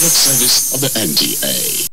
Public service of the NTA.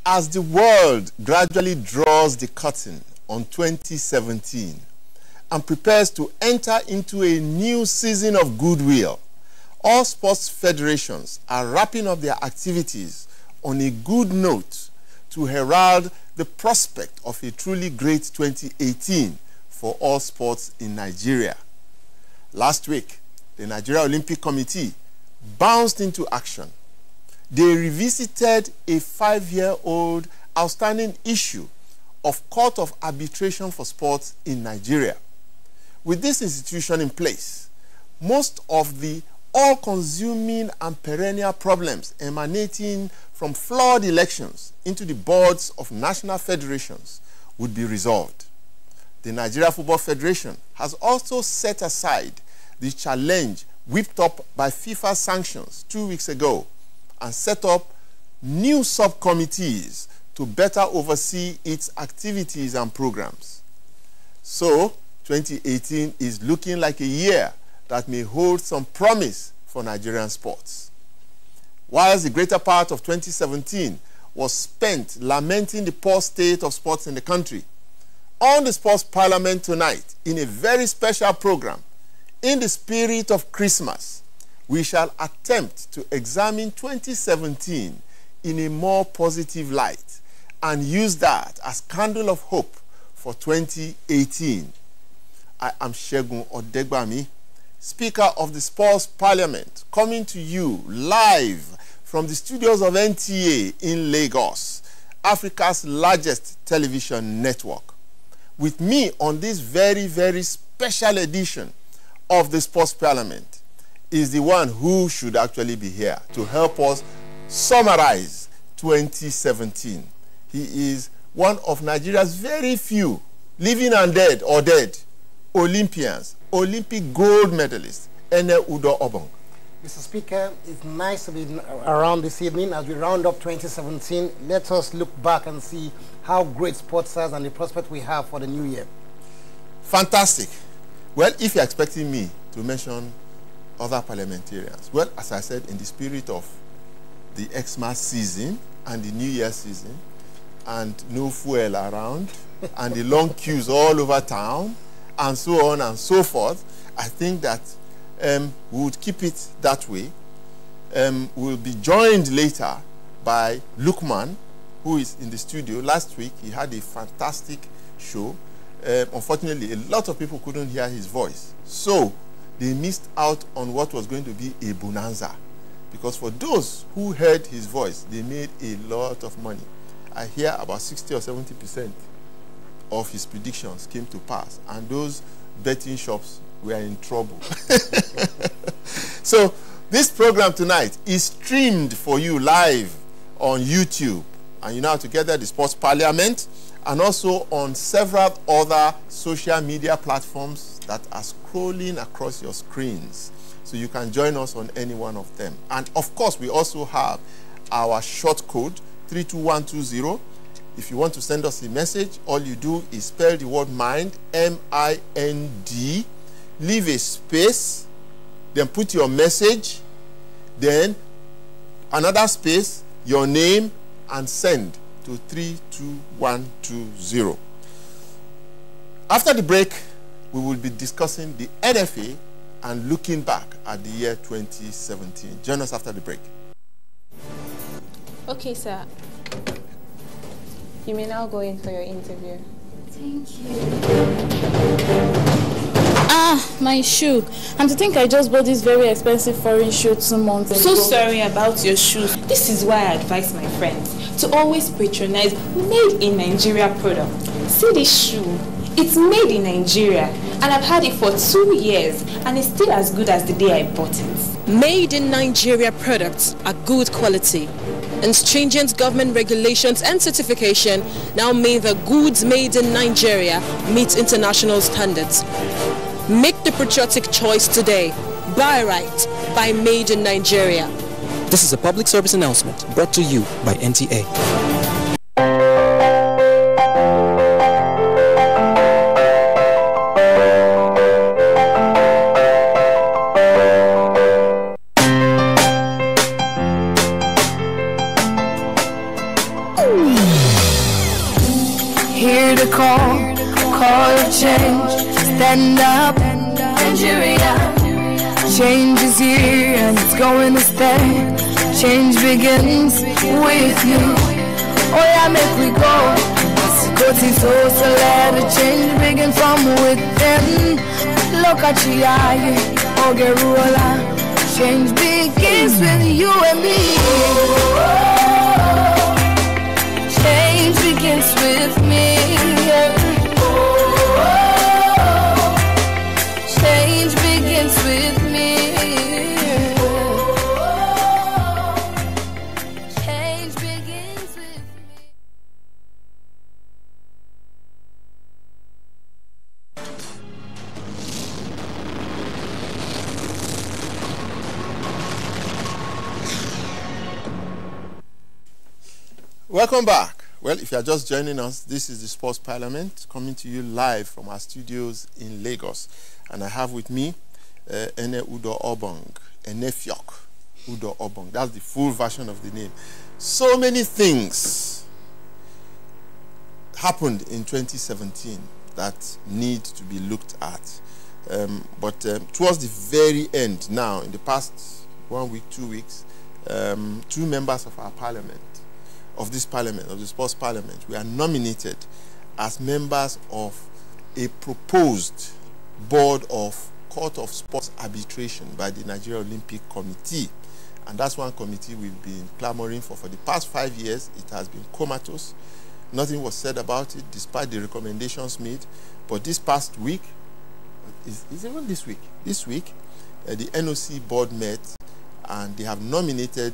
As the world gradually draws the curtain on 2017 and prepares to enter into a new season of goodwill, all sports federations are wrapping up their activities on a good note to herald the prospect of a truly great 2018 for all sports in Nigeria. Last week, the Nigeria Olympic Committee bounced into action. They revisited a 5-year-old outstanding issue of Court of Arbitration for Sports in Nigeria. With this institution in place, most of the all-consuming and perennial problems emanating from flawed elections into the boards of national federations would be resolved. The Nigeria Football Federation has also set aside the challenge whipped up by FIFA sanctions 2 weeks ago and set up new subcommittees to better oversee its activities and programs. So, 2018 is looking like a year that may hold some promise for Nigerian sports. Whilst the greater part of 2017 was spent lamenting the poor state of sports in the country, on the Sports Parliament tonight, in a very special program, in the spirit of Christmas, we shall attempt to examine 2017 in a more positive light and use that as candle of hope for 2018. I am Segun Odegbami, Speaker of the Sports Parliament, coming to you live from the studios of NTA in Lagos, Africa's largest television network. With me on this very, very special edition of the Sports Parliament is the one who should actually be here to help us summarize 2017. He is one of Nigeria's very few, living and dead or dead, Olympians, Olympic gold medalist, Ene Udo Obong. Mr. Speaker, it's nice to be around this evening as we round up 2017. Let us look back and see how great sports is and the prospect we have for the new year. Fantastic. Well, if you're expecting me to mention other parliamentarians, well, as I said, in the spirit of the Xmas season and the New Year season, and no fuel around, and the long queues all over town, and so on and so forth, I think that we would keep it that way. We'll be joined later by Lukman, who is in the studio. Last week, he had a fantastic show. Unfortunately, a lot of people couldn't hear his voice. So, they missed out on what was going to be a bonanza. Because for those who heard his voice, they made a lot of money. I hear about 60 or 70% of his predictions came to pass. And those betting shops were in trouble. So, this program tonight is streamed for you live on YouTube. And you know how to get there, the Sports Parliament, and also on several other social media platforms that are scrolling across your screens. So you can join us on any one of them. And of course, we also have our short code, 32120. If you want to send us a message, all you do is spell the word MIND, M-I-N-D, leave a space, then put your message, then another space, your name, and send to 32120. After the break, we will be discussing the NFA and looking back at the year 2017. Join us after the break. Okay, sir. You may now go in for your interview. Thank you. Ah, my shoe. And to think I just bought this very expensive foreign shoe 2 months ago. So sorry about your shoes. This is why I advise my friends to always patronize made in Nigeria products. See this shoe. It's made in Nigeria and I've had it for 2 years and it's still as good as the day I bought it. Made in Nigeria products are good quality, and stringent government regulations and certification now mean that goods made in Nigeria meet international standards. Make the patriotic choice today. Buy right. Buy made in Nigeria. This is a public service announcement brought to you by NTA. Hear the call of change. Stand up, Algeria. Change is here and it's going to stay. Change begins with you. Oh yeah, make we go. Go to so let the change begin from within. Look at you, Ogerola. Change begins with you and me. Change begins with me. Change begins with me. Change begins with me. Welcome back. Well, if you are just joining us, this is the Sports Parliament coming to you live from our studios in Lagos. And I have with me Ene Udo Obong, Enefiok Udo Obong. That's the full version of the name. So many things happened in 2017 that need to be looked at. But towards the very end now, in the past 1 week, 2 weeks, 2 members of our parliament, of this parliament, of the Sports Parliament, we are nominated as members of a proposed board of Court of Sports Arbitration by the Nigeria Olympic Committee. And that's one committee we've been clamoring for the past 5 years. It has been comatose. Nothing was said about it despite the recommendations made. But this past week, is even this week, the NOC board met and they have nominated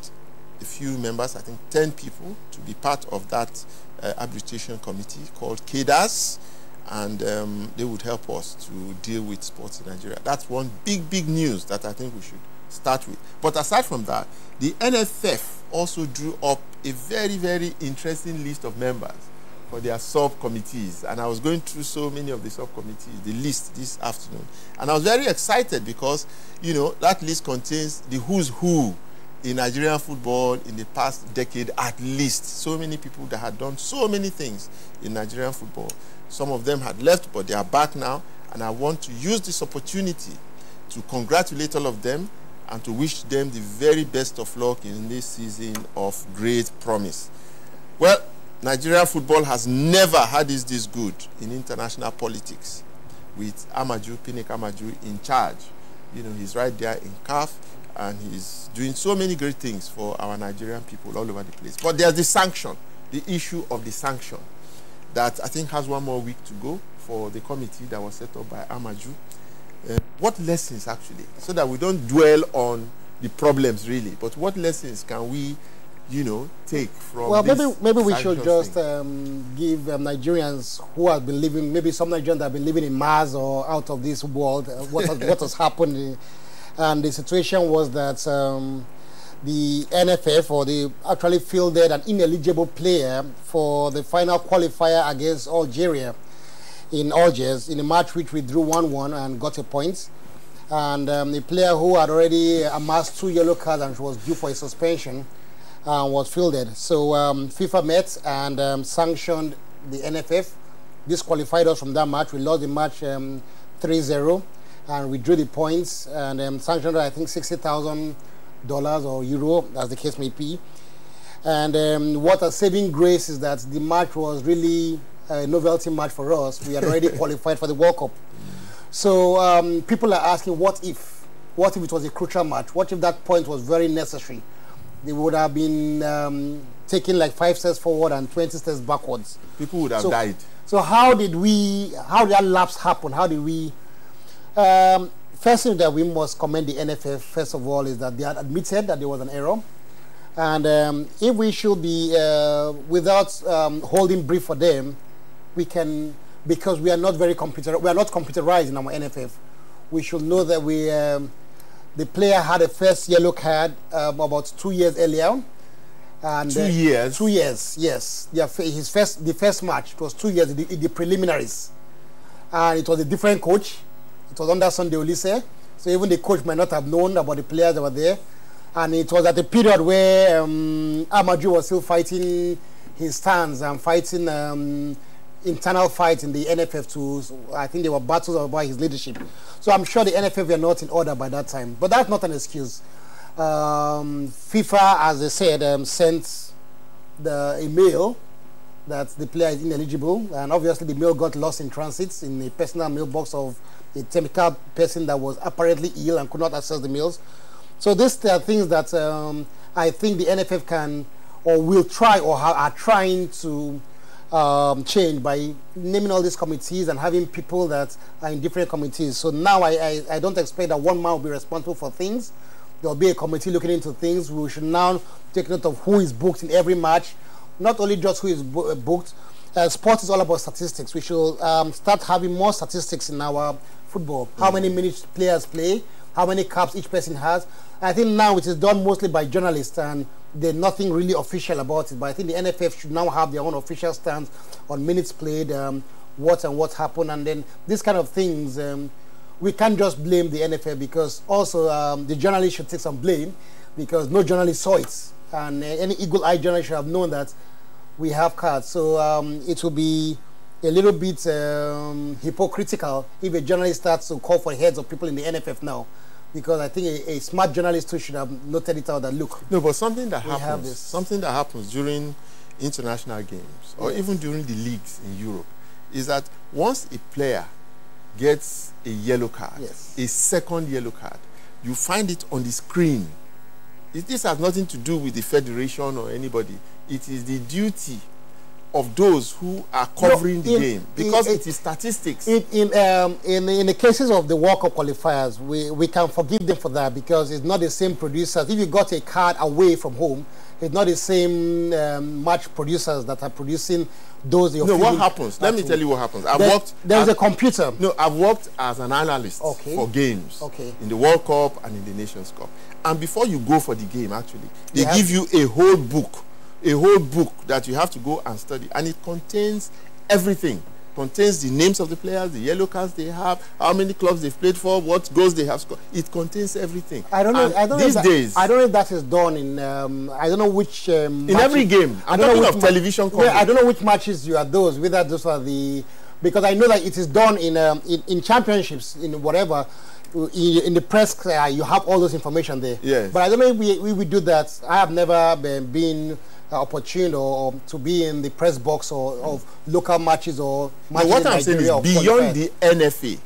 a few members, I think 10 people, to be part of that arbitration committee called KEDAS, and they would help us to deal with sports in Nigeria. That's one big news that I think we should start with. But aside from that, the NFF also drew up a very interesting list of members for their subcommittees, and I was going through so many of the subcommittees, the list this afternoon, and I was very excited because, you know, that list contains the who's who in Nigerian football in the past decade at least. So many people that had done so many things in Nigerian football. Some of them had left, but they are back now, and I want to use this opportunity to congratulate all of them and to wish them the very best of luck in this season of great promise. Well, Nigerian football has never had it this good in international politics, with Amaju, Pinnick Amaju in charge. You know, he's right there in CAF, and he's doing so many great things for our Nigerian people all over the place. But there's the sanction, the issue of the sanction, that I think has 1 more week to go for the committee that was set up by Amaju. What lessons, actually, so that we don't dwell on the problems really, but what lessons can we, you know, take from well, this maybe we should sanction just thing? give Nigerians who have been living, maybe some Nigerians that have been living in Mars or out of this world, what has happened. And the situation was that the NFF, or they actually fielded an ineligible player for the final qualifier against Algeria in Algiers in a match which we drew 1-1 and got a point. And the player who had already amassed 2 yellow cards and was due for a suspension was fielded. So FIFA met and sanctioned the NFF, disqualified us from that match. We lost the match 3-0. And we drew the points and sanctioned, I think, $60,000 or euro, as the case may be. And what a saving grace is that the match was really a novelty match for us. We had already qualified for the World Cup. So people are asking, what if it was a crucial match? What if that point was very necessary? They would have been taking like 5 steps forward and 20 steps backwards. People would have died. So how did that lapse happen? How did we? First thing that we must commend the NFF, first of all, is that they had admitted that there was an error. And if we should be, without holding brief for them, we can, because we are not computerized in our NFF, we should know that the player had a first yellow card about 2 years earlier. And 2 years? 2 years, yes. The first match, it was 2 years in the preliminaries. And it was a different coach. It was under Sunday Olise. So even the coach might not have known about the players that were there. And it was at a period where Amaju was still fighting his stance and fighting internal fight in the NFF I think there were battles about his leadership. So I'm sure the NFF were not in order by that time. But that's not an excuse. FIFA, as they said, sent a mail that the player is ineligible. And obviously the mail got lost in transit in a personal mailbox of a technical person that was apparently ill and could not access the mails. So these are things that I think the NFF can or will try or are trying to change by naming all these committees and having people that are in different committees. So now I don't expect that one man will be responsible for things. There will be a committee looking into things. We should now take note of who is booked in every match, not only just who is booked. Sport is all about statistics. We should start having more statistics in our football. How many minutes players play, how many caps each person has. I think now it is done mostly by journalists and there's nothing really official about it. But I think the NFF should now have their own official stance on minutes played, what happened, and then these kind of things. We can't just blame the NFF because also the journalists should take some blame because no journalist saw it. And any eagle-eyed journalist should have known that we have cards. So it will be a little bit hypocritical if a journalist starts to call for heads of people in the NFF now. Because I think a smart journalist too should have noted it out that look. No, but something that happens during international games or even during the leagues in Europe is that once a player gets a yellow card, a second yellow card, you find it on the screen. This has nothing to do with the federation or anybody. It is the duty of those who are covering the game because it is statistics. In the cases of the World Cup qualifiers, we can forgive them for that because it's not the same producers. If you got a card away from home, it's not the same match producers that are producing those. No, what happens? Let me tell you what happens. There's a computer. No, I've worked as an analyst for games in the World Cup and in the Nations Cup. And before you go for the game, actually, they give you a whole book that you have to go and study, and it contains everything. Contains the names of the players, the yellow cards they have, how many clubs they've played for, what goals they have scored. It contains everything. I don't know. I don't know if that is done in. I don't know which. In every game. I'm talking of television coverage. I don't know which matches you are those. Whether those are the, because I know that it is done in championships, in whatever. In the press, you have all those information there. Yes. But I don't know if we do that. I have never been opportune or to be in the press box or of local matches or matches. What I'm saying is beyond the NFA.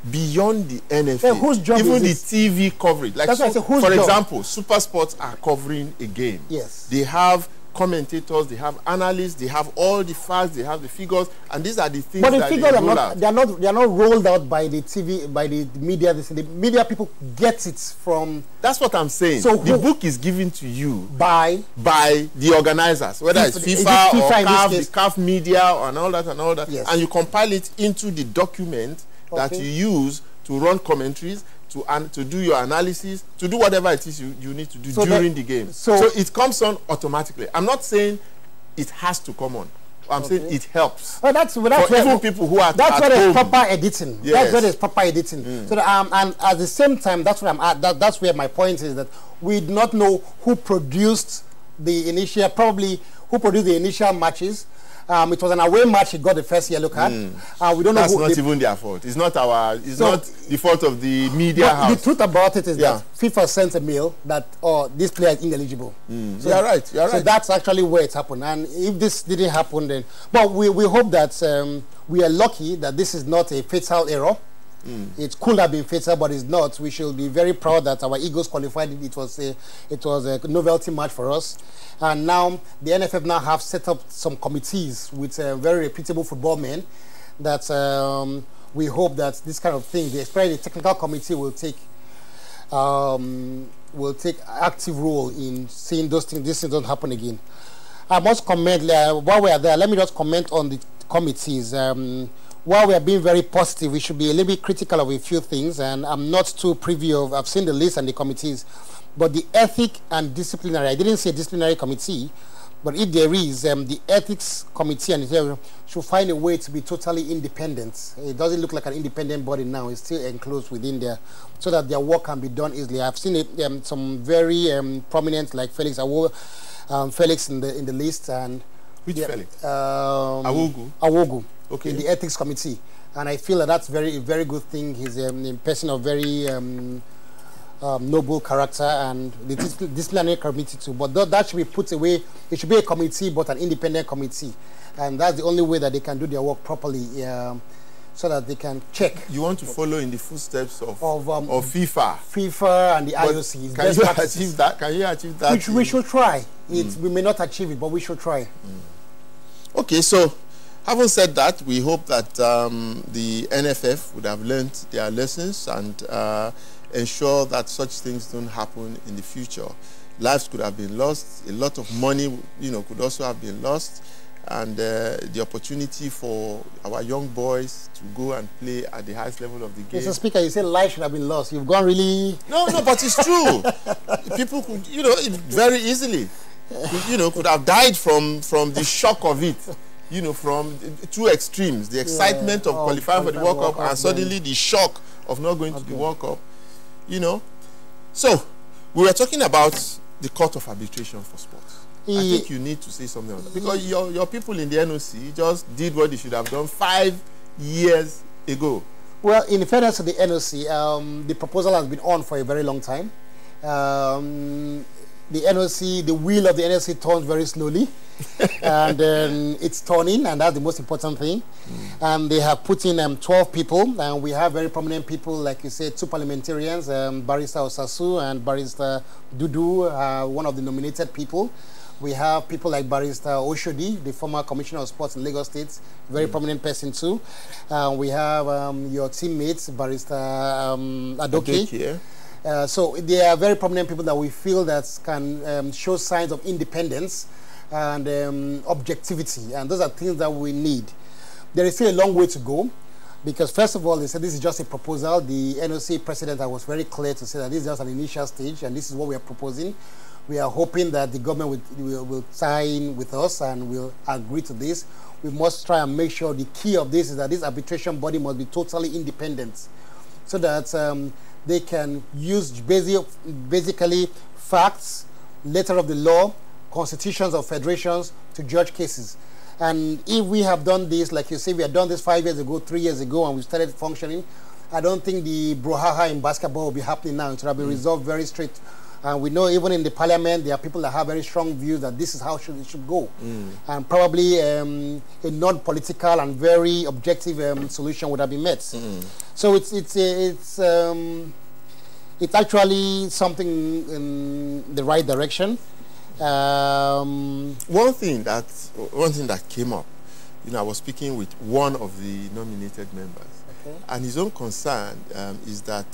Beyond the NFA, whose job even is the TV coverage. Like for example, Super Sports are covering a game. Yes. They have commentators, they have analysts, they have all the facts, they have the figures, and these are the things but the that figures they are not rolled out by the TV, by the media. The media people get it from. That's what I'm saying. So the book is given to you by the organizers, whether it's FIFA or CAF, the CAF media and all that, yes. And you compile it into the document that you use to run commentaries, to do your analysis, to do whatever it is you need to do during the game. So it comes on automatically. I'm not saying it has to come on. I'm saying it helps. Well, that's for even people who are that's where there's proper editing. Yes. That's where there's proper editing. So that, and at the same time, that's what I'm at. That's where my point is that we do not know who produced the initial, probably who produced the initial matches. It was an away match. He got the first yellow card. We don't know. That's not even their fault. It's not our. It's not the fault of the media house. The truth about it is that FIFA sent a mail that this player is ineligible. So you're right. You're right. So that's actually where it happened. And if this didn't happen, then but we hope that we are lucky that this is not a fatal error. It could have been fatal, but it's not. We should be very proud that our Eagles qualified. It was a novelty match for us. And now the NFF now have set up some committees with very reputable football men that we hope that this kind of thing, especially the technical committee, will take active role in seeing these things don't happen again. I must comment, while we are there, let me just comment on the committees. While we are being very positive, we should be a little bit critical of a few things, and I'm not too privy of, I've seen the list and the committees, but the ethic and disciplinary, I didn't say disciplinary committee, but if there is, the ethics committee and the should find a way to be totally independent. It doesn't look like an independent body now, it's still enclosed within there, so that their work can be done easily. I've seen it, some very prominent, like Felix in the list, and which Felix? Awogu. Okay. In the ethics committee, and I feel that that's a very good thing. He's a person of very noble character, and the disciplinary committee too. But that should be put away. It should be a committee, but an independent committee, and that's the only way that they can do their work properly, so that they can check. You want to follow in the footsteps of FIFA? FIFA and the IOC. Can you achieve that? Can you achieve that? We should try. We may not achieve it, but we should try. Okay, so. Having said that, we hope that the NFF would have learned their lessons and ensure that such things don't happen in the future. Lives could have been lost, a lot of money, could also have been lost, and the opportunity for our young boys to go and play at the highest level of the game. Mr. Speaker, you say life should have been lost. You've gone really... No, but it's true. People could, very easily, could have died from the shock of it. From two extremes, the excitement of qualifying for the World Cup and suddenly the shock of not going to the World Cup, So, we were talking about the Court of Arbitration for Sports. I think you need to say something on that. Because your people in the NOC just did what they should have done 5 years ago. Well, in fairness to the NOC, the proposal has been on for a very long time. The NOC, the wheel of the NOC turns very slowly. And it's turning, and that's the most important thing. And they have put in 12 people, and we have very prominent people, like you said, 2 parliamentarians, Barrister Osasu and Barrister Dudu, one of the nominated people. We have people like Barrister Oshodi, the former Commissioner of Sports in Lagos State, very prominent person too. We have your teammates, Barrister Adoke. So they are very prominent people that we feel that can show signs of independence and objectivity, and those are things that we need. There is still a long way to go, because first of all, they said this is just a proposal. The NOC president was very clear to say that this is just an initial stage, and this is what we are proposing. We are hoping that the government will sign with us and will agree to this. We must try and make sure the key of this is that this arbitration body must be totally independent, so that they can use basically facts, letter of the law, constitutions of federations to judge cases. And if we have done this, like you say, we have done this 5 years ago, 3 years ago, and we started functioning, I don't think the brouhaha in basketball will be happening now. It will be resolved very straight. And we know even in the parliament, there are people that have very strong views that this is how it should go. And probably a non-political and very objective solution would have been met. So it's actually something in the right direction. One thing that came up, I was speaking with one of the nominated members, and his own concern is that,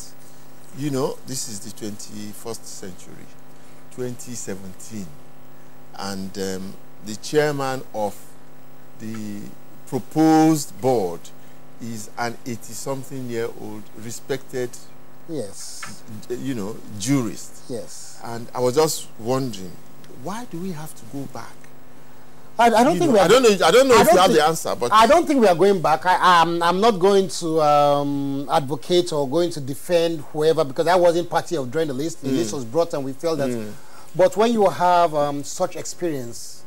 this is the 21st century, 2017, and the chairman of the proposed board is an 80-something-year-old respected, jurist. Yes. And I was just wondering, why do we have to go back? I don't think we are. I don't know if you have the answer, but I don't think we are going back. I'm not going to advocate or going to defend whoever, because I wasn't party of drawing the list. The list was brought, and we felt that. But when you have such experience,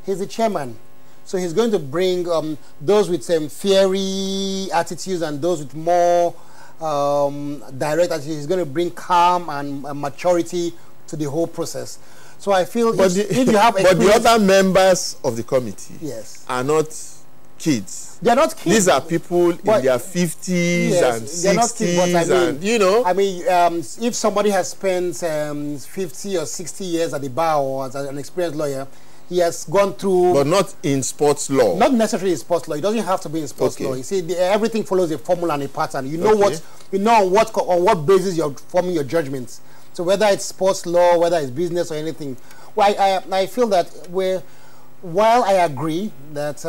he's the chairman, so he's going to bring those with fiery attitudes and those with more direct attitudes. He's going to bring calm and maturity to the whole process. So I feel if you have but the other members of the committee yes. are not kids. They're not kids. These are people in their 50s and 60s, and you know. I mean, if somebody has spent 50 or 60 years at the bar or as an experienced lawyer, he has gone through... But not in sports law. Not necessarily in sports law. It doesn't have to be in sports law. You see, everything follows a formula and a pattern. You know on what basis you're forming your judgments. So whether it's sports law, whether it's business or anything. Well, I feel that while I agree that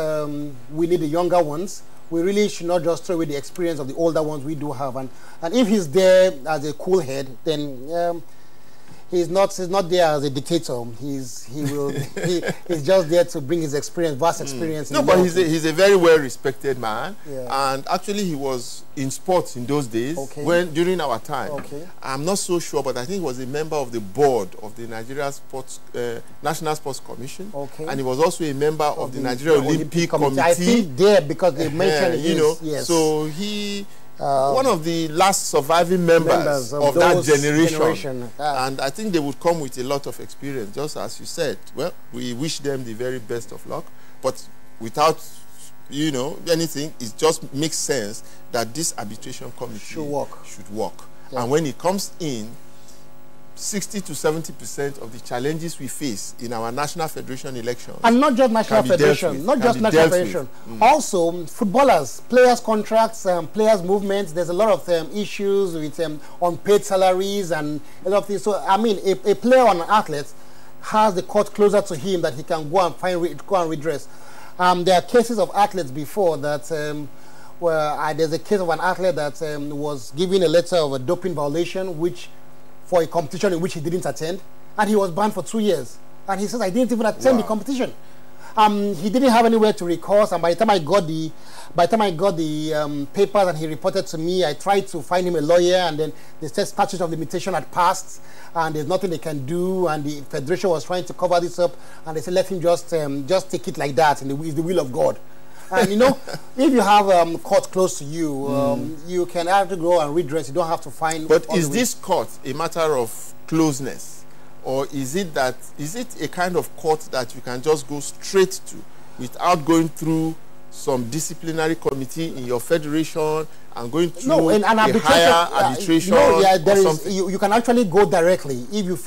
we need the younger ones, we really should not just throw away the experience of the older ones we do have. And if he's there as a cool head, then he's not there as a dictator. He's just there to bring his experience, vast experience. No, but he's a very well respected man. Yeah. And actually he was in sports in those days during our time. I'm not so sure, but I think he was a member of the board of the Nigeria National Sports Commission. And he was also a member of the Nigeria Olympic Committee. I think there because they mentioned yes. So he one of the last surviving members of that generation. And I think they would come with a lot of experience, just as you said. Well, we wish them the very best of luck, but without, you know, anything, it just makes sense that this arbitration committee should work. Yeah. And when it comes in, 60 to 70% of the challenges we face in our national federation elections, and not just national federation, also footballers, players' contracts, players' movements. There's a lot of issues with unpaid salaries and a lot of things. So I mean, a player or an athlete has the court closer to him that he can go and redress. There are cases of athletes before that. There's a case of an athlete that was given a letter of a doping violation, for a competition in which he didn't attend, and he was banned for 2 years. And he says, I didn't even attend the competition. He didn't have anywhere to recourse, and by the time I got the papers and he reported to me, I tried to find him a lawyer, and then they said statute of limitation had passed, and there's nothing they can do, and the federation was trying to cover this up, and they said, let him just take it like that, and it's the will of God. And you know, if you have court close to you, you can have to go and redress. You don't have to find. But is this court a matter of closeness, or is it a kind of court that you can just go straight to without going through some disciplinary committee in your federation and going through a higher arbitration? You can actually go directly if you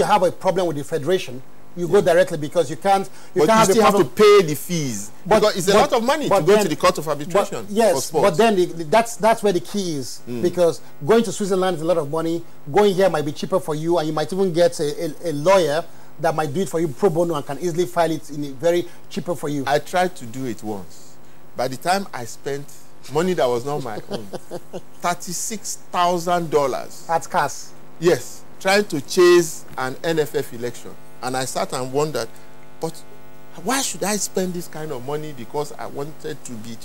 have a problem with the federation. You go directly because you can't. You still have to pay the fees. Because it's a lot of money to go to the court of arbitration. Yes, but then that's where the key is. Because going to Switzerland is a lot of money. Going here might be cheaper for you, and you might even get a lawyer that might do it for you pro bono and can easily file it in a very cheaper for you. I tried to do it once. By the time I spent money that was not my own, $36,000 at cash. Yes, trying to chase an NFF election. And I sat and wondered, but why should I spend this kind of money because I wanted to be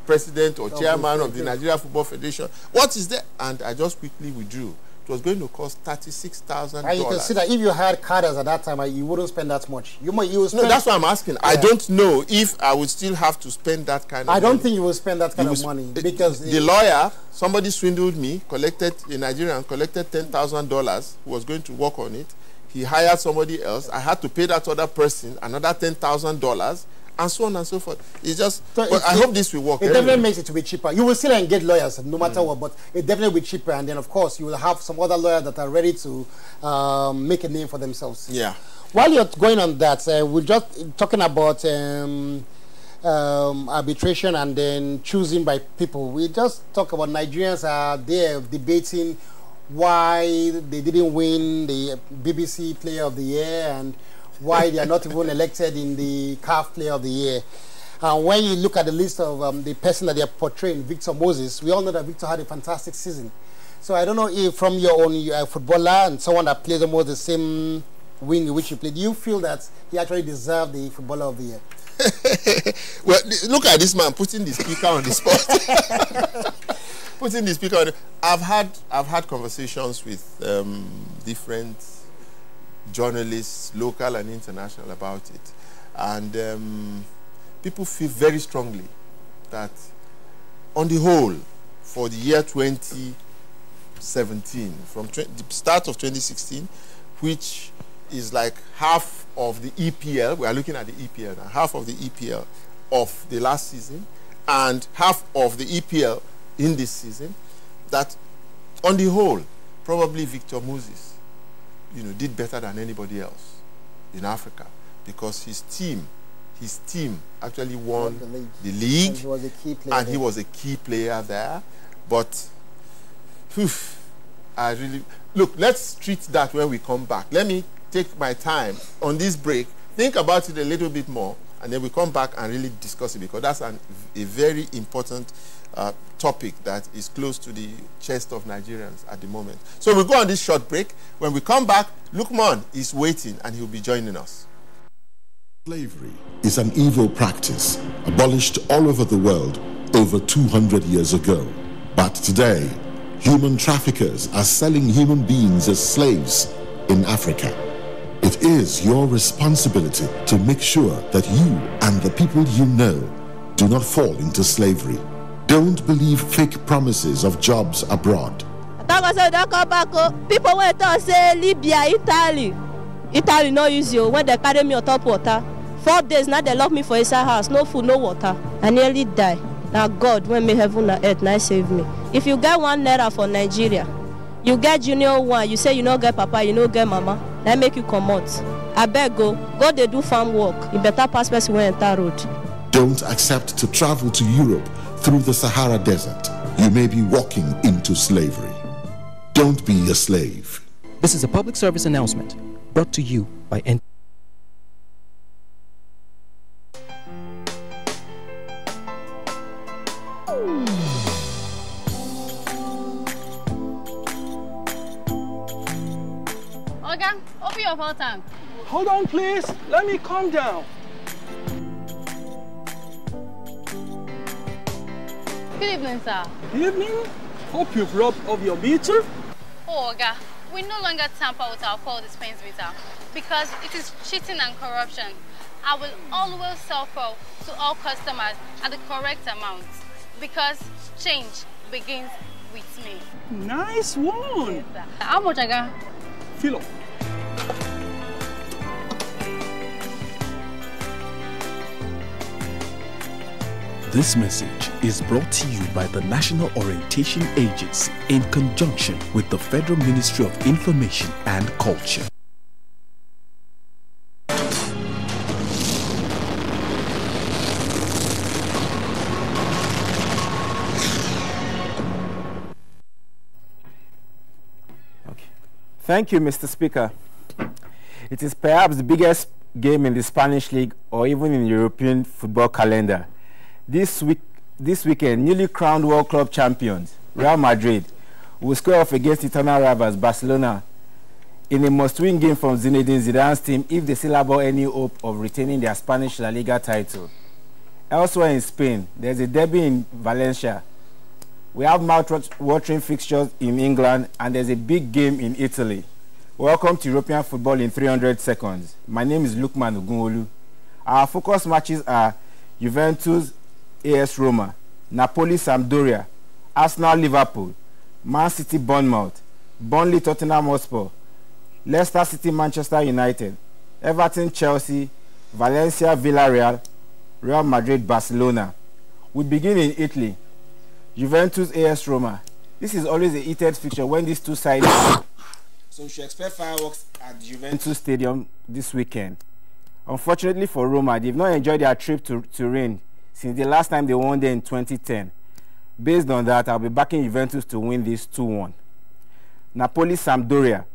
president or chairman of the Nigeria Football Federation? What is that? And I just quickly withdrew. It was going to cost $36,000. And you can see that if you had cadres at that time, you wouldn't spend that much. You would spend. No, that's what I'm asking. Yeah. I don't know if I would still have to spend that kind of money. I don't think you will spend that kind of money because the lawyer, somebody swindled me, collected $10,000, who was going to work on it. He hired somebody else. I had to pay that other person another $10,000, and so on and so forth. It's just. I hope this will work. It definitely makes it to be cheaper. You will still engage lawyers no matter what, but it definitely will be cheaper. And then, of course, you will have some other lawyers that are ready to make a name for themselves. Yeah. While you're going on that, we're just talking about arbitration and then choosing by people. We just talk about Nigerians are there debating why they didn't win the BBC Player of the Year and why they are not even elected in the CAF Player of the Year. And when you look at the list of the person that they are portraying, Victor Moses, we all know that Victor had a fantastic season. So I don't know if from your own footballer and someone that plays almost the same wing in which you played, do you feel that he actually deserved the Footballer of the Year? Well, look at this man putting the speaker on the spot. Putting the speaker on. I've had conversations with different journalists, local and international, about it, and people feel very strongly that, on the whole, for the year 2017, from the start of 2016, which is like half of the EPL, we are looking at the EPL now, half of the EPL, of the last season and half of the EPL in this season, that on the whole, probably Victor Moses, did better than anybody else in Africa, because his team actually won the league, and he was a key player there. But let's treat that when we come back. Let me take my time on this break, think about it a little bit more, and then we come back and really discuss it, because that's a very important topic that is close to the chest of Nigerians at the moment. So we'll go on this short break. When we come back, Lukman is waiting and he'll be joining us. Slavery is an evil practice abolished all over the world over 200 years ago. But today, human traffickers are selling human beings as slaves in Africa. It is your responsibility to make sure that you and the people you know do not fall into slavery. Don't believe fake promises of jobs abroad. People went to say Libya, Italy no use you when they carry me on top water. 4 days now they lock me for inside house, no food, no water. I nearly die. Now God, when me heaven and earth, now save me. If you get 1 naira for Nigeria, you get junior 1, you say you no get papa, you no get mama, that make you come out. I beg go they do farm work. You better pass person when enter road. Don't accept to travel to Europe through the Sahara Desert. You may be walking into slavery. Don't be a slave. This is a public service announcement brought to you by N. Oga, open your full tank. Hold on, please. Let me calm down. Good evening, sir. Good evening. Hope you've rubbed off your meter. Oh, Oga, we no longer tamper with our fuel dispense meter because it is cheating and corruption. I will always sell fuel to all customers at the correct amount because change begins with me. Nice one. Yes, sir. How much, Oga? Fill up. This message is brought to you by the National Orientation Agency in conjunction with the Federal Ministry of Information and Culture. Thank you, Mr. Speaker. It is perhaps the biggest game in the Spanish League or even in the European football calendar. This weekend, newly crowned World Club champions, Real Madrid, will square off against eternal rivals Barcelona in a must-win game from Zinedine Zidane's team if they still have any hope of retaining their Spanish La Liga title. Elsewhere in Spain, there's a derby in Valencia. We have mouth-watering fixtures in England, and there's a big game in Italy. Welcome to European football in 300 seconds. My name is Lukman Ogunolu. Our focus matches are Juventus, AS Roma, Napoli, Sampdoria, Arsenal, Liverpool, Man City, Bournemouth, Burnley, Tottenham Hotspur, Leicester City, Manchester United, Everton, Chelsea, Valencia, Villarreal, Real Madrid, Barcelona. We begin in Italy. Juventus, AS Roma. This is always a heated fixture when these two sides. So we should expect fireworks at the Juventus Stadium this weekend. Unfortunately for Roma, they've not enjoyed their trip to Turin since the last time they won there in 2010. Based on that, I'll be backing Juventus to win this 2-1. Napoli, Sampdoria.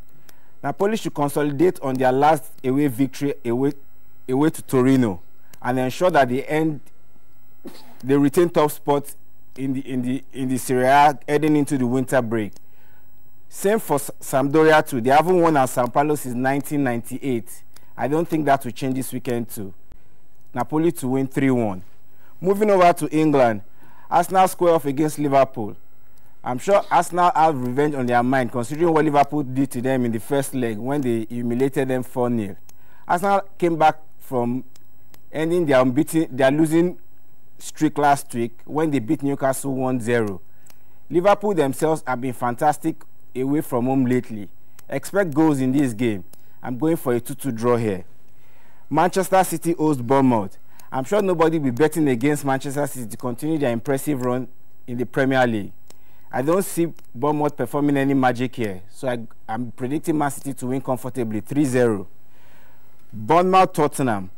Napoli should consolidate on their last away victory away to Torino and ensure that they retain top spots in the Serie A heading into the winter break. Same for Sampdoria too. They haven't won at São Paulo since 1998. I don't think that will change this weekend too. Napoli to win 3-1. Moving over to England, Arsenal square off against Liverpool. I'm sure Arsenal have revenge on their mind considering what Liverpool did to them in the first leg when they humiliated them 4-0. Arsenal came back from ending their losing streak last week when they beat Newcastle 1-0. Liverpool themselves have been fantastic away from home lately. Expect goals in this game. I'm going for a 2-2 draw here. Manchester City hosts Bournemouth. I'm sure nobody will be betting against Manchester City to continue their impressive run in the Premier League. I don't see Bournemouth performing any magic here, so I'm predicting Man City to win comfortably 3-0. Bournemouth Tottenham.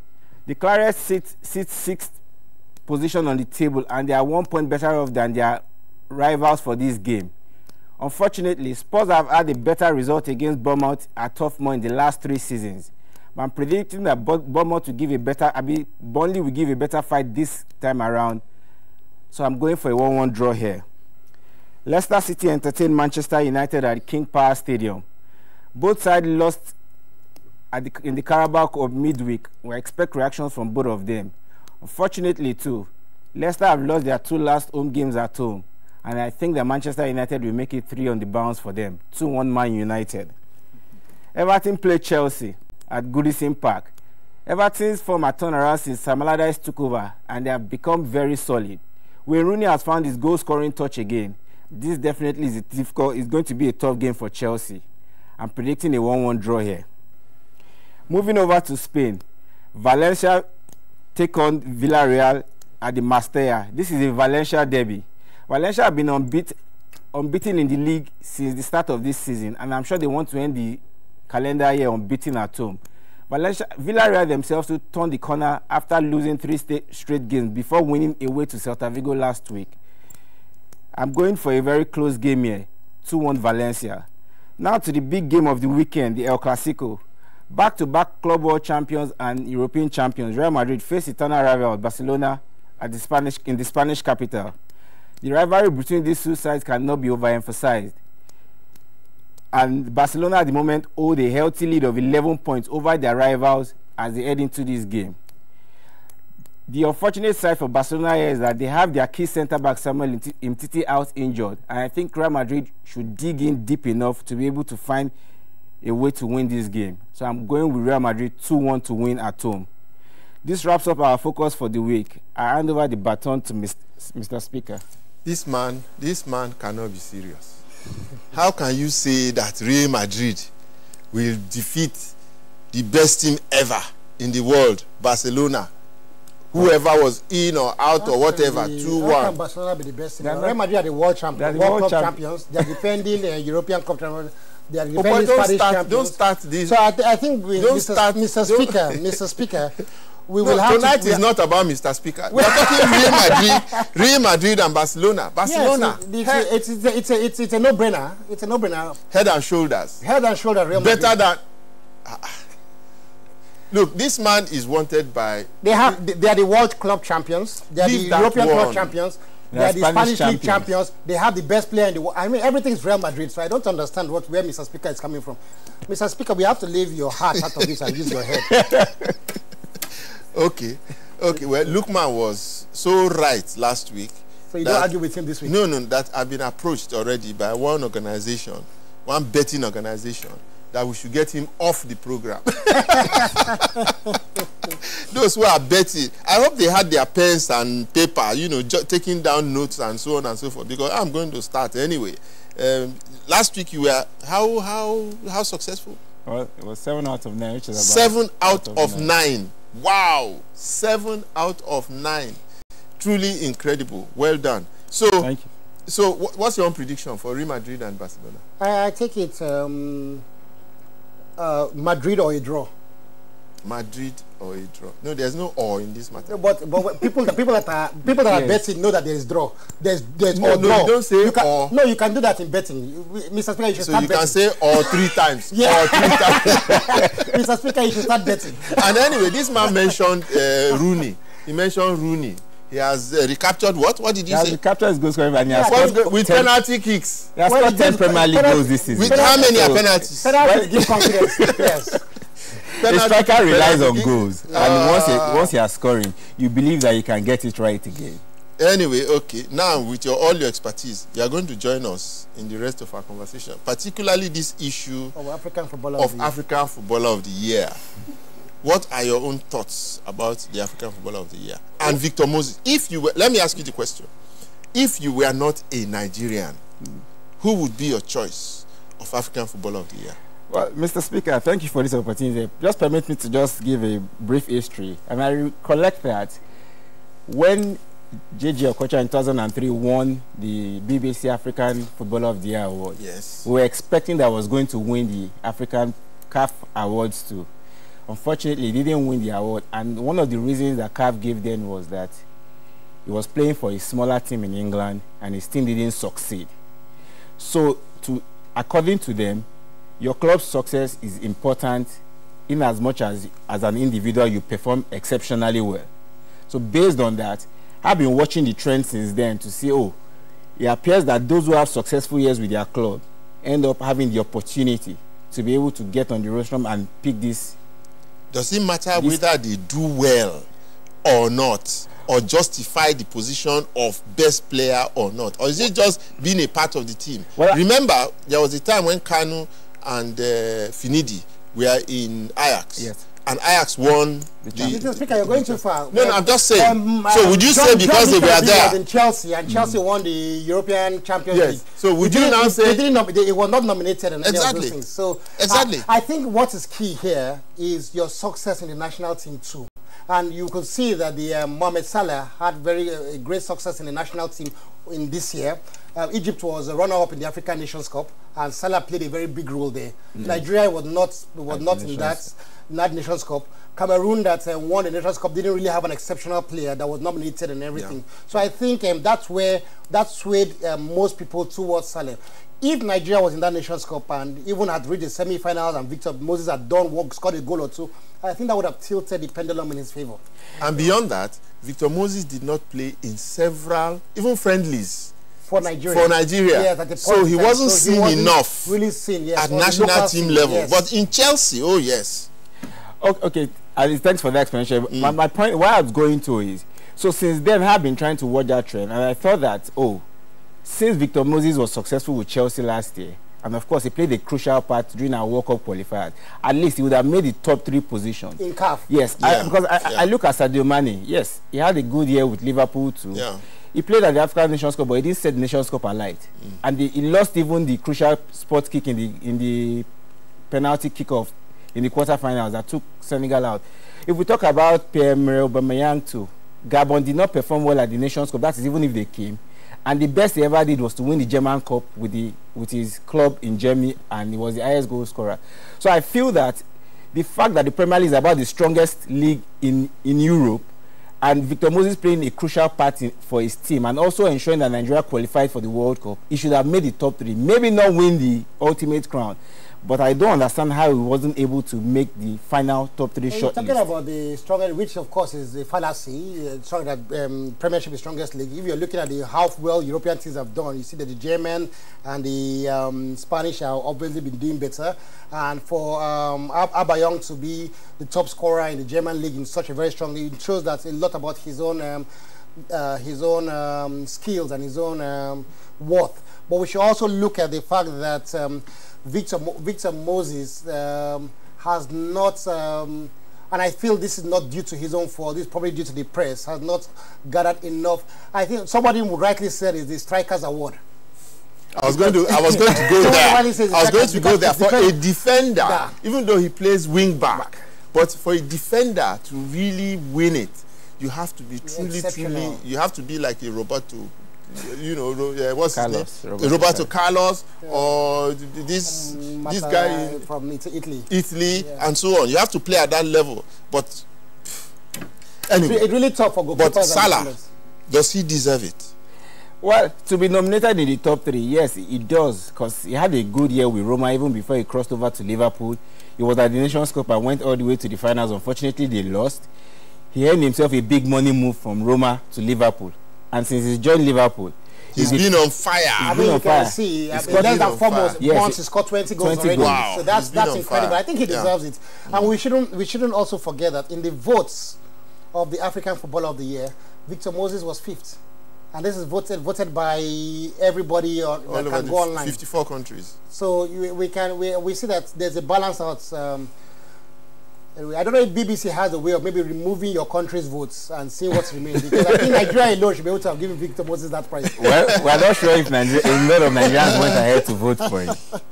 The Claret sits 6th position on the table, and they are 1 point better off than their rivals for this game. Unfortunately, Spurs have had a better result against Bournemouth at Turf Moor in the last 3 seasons. But I'm predicting that Bournemouth will give a better, Burnley will give a better fight this time around. So I'm going for a 1-1 draw here. Leicester City entertained Manchester United at King Power Stadium. Both sides lost in the Carabao Cup midweek. We expect reactions from both of them. Unfortunately, too, Leicester have lost their 2 last home games at home, and I think that Manchester United will make it 3 on the bounce for them. 2-1 Man United. Everton played Chelsea at Goodison Park. Everton's form had turned around since Sam Allardyce took over, and they have become very solid. Wayne Rooney has found his goal-scoring touch again. This definitely is it's going to be a tough game for Chelsea. I'm predicting a 1-1 draw here. Moving over to Spain, Valencia take on Villarreal at the Mestalla. This is a Valencia derby. Valencia have been unbeaten in the league since the start of this season, and I'm sure they want to end the calendar year unbeaten at home. Villarreal themselves to turn the corner after losing 3 straight games before winning away to Celta Vigo last week. I'm going for a very close game here, 2-1 Valencia. Now to the big game of the weekend, the El Clasico. Back-to-back Club World Champions and European champions, Real Madrid face eternal rival Barcelona in the Spanish capital. The rivalry between these 2 sides cannot be overemphasized. And Barcelona at the moment hold a healthy lead of 11 points over their rivals as they head into this game. The unfortunate side for Barcelona is that they have their key centre-back Samuel Umtiti out injured, and I think Real Madrid should dig in deep enough to be able to find a way to win this game. So I'm going with Real Madrid 2-1 to win at home. This wraps up our focus for the week. I hand over the baton to Mr. Speaker. This man cannot be serious. How can you say that Real Madrid will defeat the best team ever in the world, Barcelona, whoever was in or out or whatever, 2-1? How can Barcelona be the best team? Real Madrid are the world champions, World Cup champions. They are defending European Cup champions. They are defending Spanish champions. Don't start this. So I think Mr. Speaker, we will have tonight is not about Mr. Speaker. We are talking Real Madrid and Barcelona. Barcelona. Yes, it's a no-brainer. It's a no-brainer. Head and shoulders. Head and shoulders. Real Madrid. Better than. Look, this man is wanted by. They are the World Club champions. They are the European Club champions. They are the Spanish League champions. They have the best player in the world. I mean, everything is Real Madrid, so I don't understand where Mr. Speaker is coming from. Mr. Speaker, we have to leave your heart out of this and use your head. Okay. Well, Lukman was so right last week. So you don't argue with him this week? No, that I've been approached already by one organization, one betting organization, that we should get him off the program. Those who are betting, I hope they had their pens and paper, taking down notes and so on and so forth, because I'm going to start anyway. Last week you were how successful? Well, it was 7 out of 9, which is about 7 out of 9. Wow, 7 out of 9. Truly incredible. Well done. So, thank you. So, what's your own prediction for Real Madrid and Barcelona? I take it Madrid or a draw. Madrid or a draw. No, there's no or in this matter. No, but people that are betting know that there is draw. There's no, draw. You don't say or. No, you can do that in betting. Mr. Speaker, you should start betting. So you can say or 3 times. Yeah. Or 3 times. Mr. Speaker, you should start betting. And anyway, this man mentioned Rooney. He mentioned Rooney. He has recaptured what? What did you say? He has recaptured his goal scoring, and he has scored with penalty kicks. He has scored 10 Premier League goals this season. With how many penalties? Penalties give confidence. Yes. A striker relies on goals, and once he has scoring, you believe that you can get it right again. Anyway, okay. Now, with all your expertise, you are going to join us in the rest of our conversation, particularly this issue of African Footballer of the Year. What are your own thoughts about the African Footballer of the Year? And Victor Moses, let me ask you the question. If you were not a Nigerian, who would be your choice of African Footballer of the Year? Well, Mr. Speaker, thank you for this opportunity. Just permit me to just give a brief history. And I recollect that when JJ Okocha in 2003 won the BBC African Footballer of the Year award, yes, we were expecting that was going to win the African CAF awards too. Unfortunately, he didn't win the award, and one of the reasons that CAF gave then was that he was playing for a smaller team in England and his team didn't succeed. So, according to them, your club's success is important in as much as an individual you perform exceptionally well. So based on that, I've been watching the trend since then to see, oh, it appears that those who have successful years with their club end up having the opportunity to be able to get on the rostrum and pick this. Does it matter whether they do well or not, or justify the position of best player or not, or is it just being a part of the team? Well, remember, there was a time when Kanu and Finidi were in Ajax. Yes. And Ajax won Mr. Speaker, you're going too far. No, I'm just saying. So would you say because they were there? Was in Chelsea, and Chelsea won the European Champions League. So would you now say it was not nominated and exactly? Any of those things. So exactly. I think what is key here is your success in the national team too. And you could see that the Mohamed Salah had very great success in the national team in this year. Egypt was a runner-up in the African Nations Cup, and Salah played a very big role there. Nigeria was not in that Nations Cup. Cameroon that won the Nations Cup didn't really have an exceptional player that was nominated and everything. Yeah. So I think that's where that swayed most people towards Salah. If Nigeria was in that Nations Cup and even had reached the semi-finals and Victor Moses had done work, scored a goal or two, I think that would have tilted the pendulum in his favor. And beyond that, Victor Moses did not play in several, even friendlies. For Nigeria. For Nigeria. Yes, at the so he wasn't seen enough really seen, yes, at national team level. Yes. But in Chelsea, oh yes. Okay, thanks for the explanation. My point, where I was going to is, so since then I've been trying to watch that trend, and I thought that, oh, since Victor Moses was successful with Chelsea last year, and of course he played a crucial part during our World Cup qualifiers, at least he would have made the top 3 positions. In CAF? Yes, because I look at Sadio Mane. Yes, he had a good year with Liverpool too. Yeah. He played at the African Nations Cup, but he didn't set the Nations Cup alight. And he lost even the crucial spot kick in the penalty kickoff in the quarterfinals that took Senegal out. If we talk about Pierre-Emerick Aubameyang too, Gabon did not perform well at the Nations Cup. That is even if they came. And the best he ever did was to win the German Cup with his club in Germany, and he was the highest goal scorer. So I feel that the fact that the Premier League is about the strongest league in Europe, and Victor Moses playing a crucial part for his team, and also ensuring that Nigeria qualified for the World Cup, he should have made the top 3. Maybe not win the ultimate crown, but I don't understand how he wasn't able to make the final top 3 shot. Talking about the strongest, which of course is the fallacy, that Premiership is strongest league. If you're looking at how well European teams have done, you see that the German and the Spanish have obviously been doing better. And for Aubameyang to be the top scorer in the German league in such a very strong league, it shows that a lot about his own skills and his own worth. But we should also look at the fact that Victor Moses has not, and I feel this is not due to his own fault, this is probably due to the press, has not gathered enough. I think somebody would rightly said is the Strikers Award. I was going to go there. I was going to go there for a defender, even though he plays wing back. But for a defender to really win it, you have to be truly, you have to be like a Roberto. You know, what's his name? Roberto Carlos, or this guy from Italy, and so on. You have to play at that level. But anyway, it's really tough for goalkeepers. But Salah, does he deserve it? Well, to be nominated in the top 3, yes, he does, because he had a good year with Roma even before he crossed over to Liverpool. He was at the Nations Cup and went all the way to the finals. Unfortunately, they lost. He earned himself a big money move from Roma to Liverpool. And since he's joined Liverpool, he's been on fire. I mean, you can see, less than 4 months, once he scored 20 goals already. Wow. So that's incredible. I think he deserves it. And we shouldn't also forget that in the votes of the African Footballer of the Year, Victor Moses was 5th. And this is voted by everybody that can go online. 54 countries. So we see that there's a balance out. I don't know if BBC has a way of maybe removing your country's votes and seeing what's remaining, because I think Nigeria alone should be able to have given Victor Moses that prize. Well, we're not sure if a lot of Nigerians went ahead to vote for it.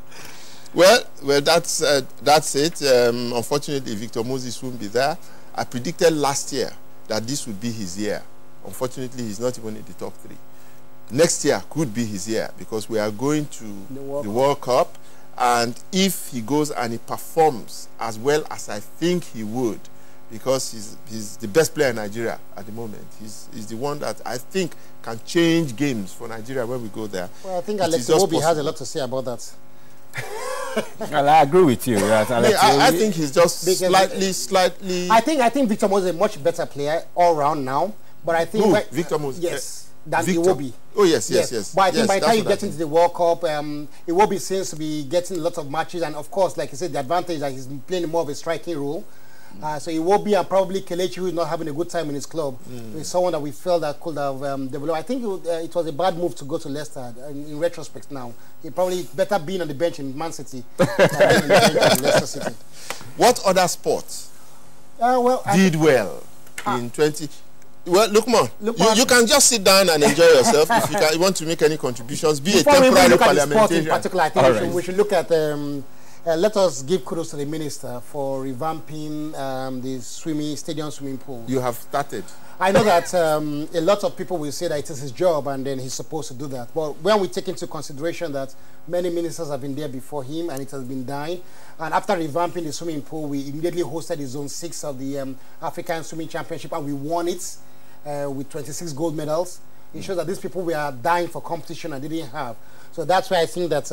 Well, that's it. Unfortunately, Victor Moses won't be there. I predicted last year that this would be his year. Unfortunately, he's not even in the top 3. Next year could be his year because we are going to the World Cup, and if he goes and he performs as well as I think he would, because he's the best player in Nigeria at the moment. He's the one that I think can change games for Nigeria when we go there. Well, I think Alex Iwobi has a lot to say about that. Well, I agree with you. Right? I think he's just slightly. I think Victor Moses is a much better player all round now. But I think Victor Moses, yes, than Iwobi. Oh yes. But I think by the time you get into the World Cup, Iwobi seems to be getting a lot of matches, and of course, like I said, the advantage is that he's playing more of a striking role. So Iwobi and probably Kelechi, who is not having a good time in his club, is someone that we felt that could have developed. I think it was a bad move to go to Leicester. In retrospect, now he probably better being on the bench in Man City than being on the bench in Leicester City. What other sports did well in 20? Well, look, you can just sit down and enjoy yourself. If you want to make any contributions, be Before a temporary In parliamentarian. particular, I think we should look at. Let us give kudos to the minister for revamping the stadium swimming pool. You have started. I know that a lot of people will say that it is his job and then he's supposed to do that. But when we take into consideration that many ministers have been there before him and it has been dying, and after revamping the swimming pool, we immediately hosted the Zone 6 of the African Swimming Championship, and we won it with 26 gold medals. It shows that these people were dying for competition and didn't have. So that's why I think that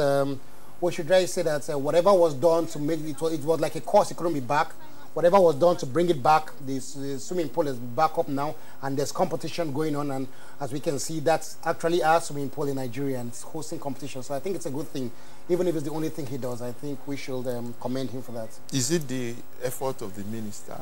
we should try to say that whatever was done to make it was like a course, it couldn't be back. Whatever was done to bring it back, the swimming pool is back up now, and there's competition going on. And as we can see, that's actually our swimming pool in Nigeria, and it's hosting competition. So I think it's a good thing, even if it's the only thing he does. I think we should commend him for that. Is it the effort of the minister?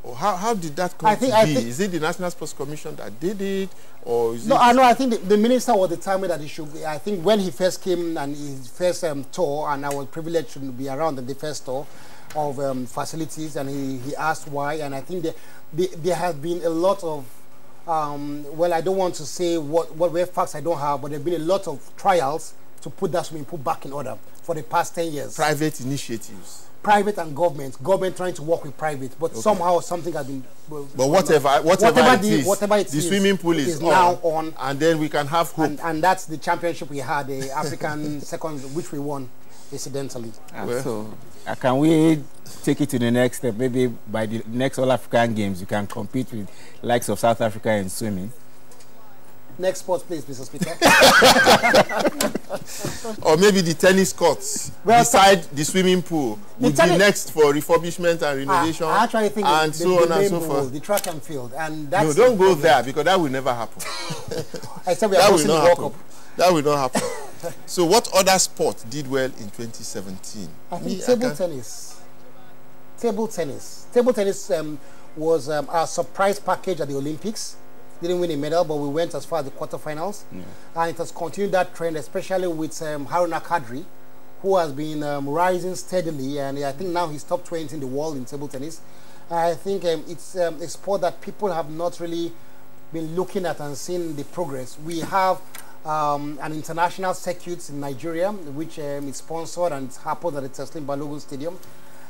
Or how did that come to be? Is it the National Sports Commission that did it, or is I think the minister was determined that he should. I think when he first came and his first tour, and I was privileged to be around the first tour of facilities, and he asked why, and I think there has been a lot of well, I don't want to say what facts I don't have, but there have been a lot of trials to put that swimming pool back in order for the past 10 years. Private initiatives. Private and government trying to work with private, but somehow something has been. But whatever it is, the swimming pool is now on, and then we can have hope. And that's the championship we had, the African second, which we won, incidentally. So, can we take it to the next step? Maybe by the next All African Games, you can compete with likes of South Africa in swimming. Next sport, please, Mr. Speaker. Or maybe the tennis courts beside the swimming pool would be next for refurbishment and renovation. I actually think and so on and so forth. The track and field, and that's no, don't go there because that will never happen. Except we are hosting the World Cup. That will not happen. So, what other sport did well in 2017? I think table tennis. Table tennis. Table tennis was our surprise package at the Olympics. Didn't win a medal, but we went as far as the quarterfinals. And it has continued that trend, especially with Haruna Kadri, who has been rising steadily, and I think now he's top 20 in the world in table tennis. I think it's a sport that people have not really been looking at and seeing the progress. We have an international circuit in Nigeria, which is sponsored and happens at the Teslim Balogun Stadium.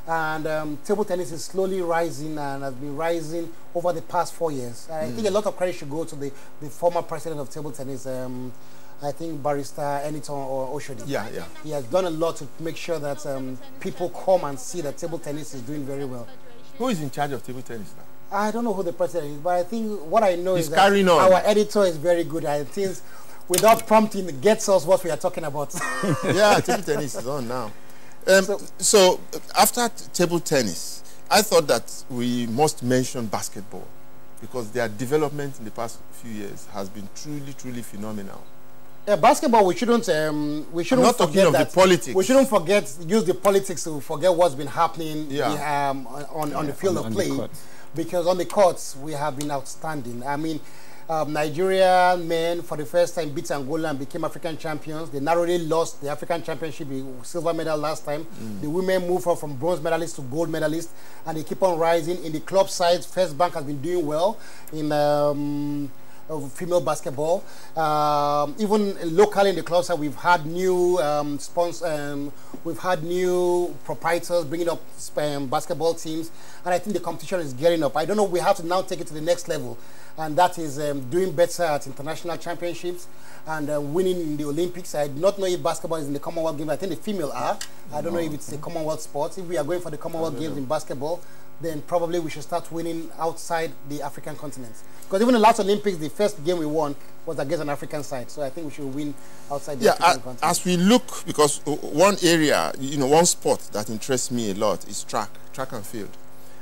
And table tennis is slowly rising and has been rising over the past 4 years. I think a lot of credit should go to the former president of table tennis, I think Barrister Eniton or Oshodi. Yeah. He has done a lot to make sure that people come and see that table tennis is doing very well. Who is in charge of table tennis now? I don't know who the president is, but I think what I know He's is that carrying on. Our editor is very good. I think without prompting, gets us what we are talking about. Yeah, table tennis is on now. So after table tennis, I thought that we must mention basketball because their development in the past few years has been truly phenomenal. Basketball, we shouldn't I'm not talking of the politics. We shouldn't use the politics to forget what's been happening on the field of play, because on the courts we have been outstanding. I mean, Nigerian men for the first time beat Angola and became African champions. They narrowly lost the African championship, the silver medal last time. The women moved from bronze medalist to gold medalist, and they keep on rising. In the club side, First Bank has been doing well. In of female basketball. Even locally in the clubs, we've had new we've had new proprietors bringing up basketball teams, and I think the competition is getting up. I don't know, we have to now take it to the next level, and that is doing better at international championships and winning in the Olympics. I do not know if basketball is in the Commonwealth Games. I think the female are. I don't know if it's a Commonwealth sport. If we are going for the Commonwealth Games in basketball, then probably we should start winning outside the African continent. Because even the last Olympics, the first game we won was against an African side. So I think we should win outside the African continent. As we look, because one area, one sport that interests me a lot is track and field.